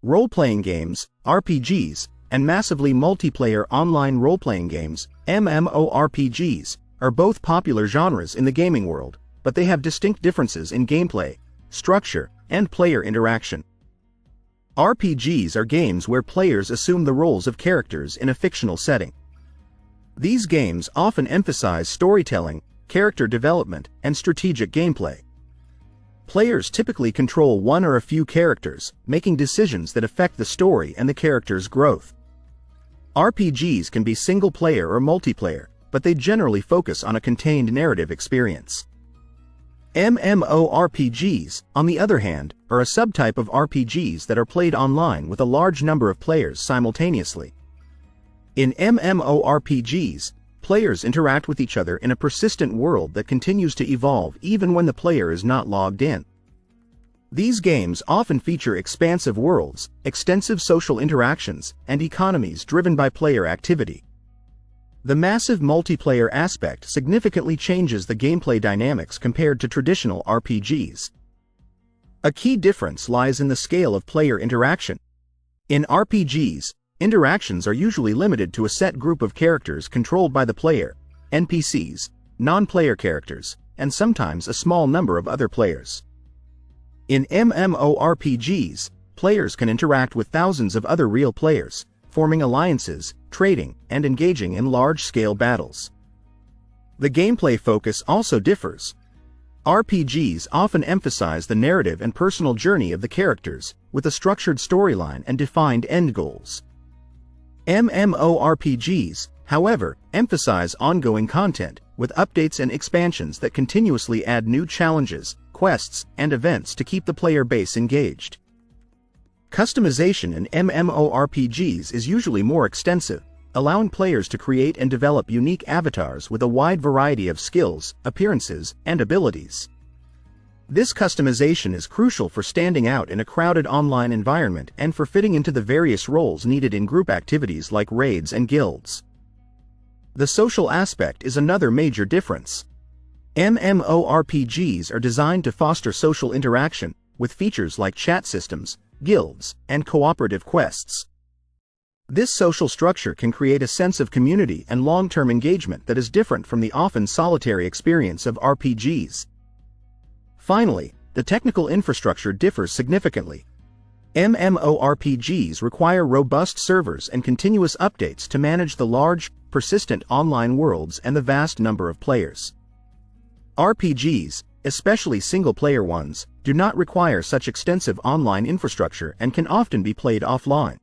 Role-playing games, RPGs, and massively multiplayer online role-playing games, MMORPGs, are both popular genres in the gaming world, but they have distinct differences in gameplay, structure, and player interaction. RPGs are games where players assume the roles of characters in a fictional setting. These games often emphasize storytelling, character development, and strategic gameplay. Players typically control one or a few characters, making decisions that affect the story and the character's growth. RPGs can be single-player or multiplayer, but they generally focus on a contained narrative experience. MMORPGs, on the other hand, are a subtype of RPGs that are played online with a large number of players simultaneously. In MMORPGs, players interact with each other in a persistent world that continues to evolve even when the player is not logged in. These games often feature expansive worlds, extensive social interactions, and economies driven by player activity. The massive multiplayer aspect significantly changes the gameplay dynamics compared to traditional RPGs. A key difference lies in the scale of player interaction. In RPGs, interactions are usually limited to a set group of characters controlled by the player, NPCs, non-player characters, and sometimes a small number of other players. In MMORPGs, players can interact with thousands of other real players, forming alliances, trading, and engaging in large-scale battles. The gameplay focus also differs. RPGs often emphasize the narrative and personal journey of the characters, with a structured storyline and defined end goals. MMORPGs, however, emphasize ongoing content, with updates and expansions that continuously add new challenges, quests, and events to keep the player base engaged. Customization in MMORPGs is usually more extensive, allowing players to create and develop unique avatars with a wide variety of skills, appearances, and abilities. This customization is crucial for standing out in a crowded online environment and for fitting into the various roles needed in group activities like raids and guilds. The social aspect is another major difference. MMORPGs are designed to foster social interaction, with features like chat systems, guilds, and cooperative quests. This social structure can create a sense of community and long-term engagement that is different from the often solitary experience of RPGs. Finally, the technical infrastructure differs significantly. MMORPGs require robust servers and continuous updates to manage the large, persistent online worlds and the vast number of players. RPGs, especially single-player ones, do not require such extensive online infrastructure and can often be played offline.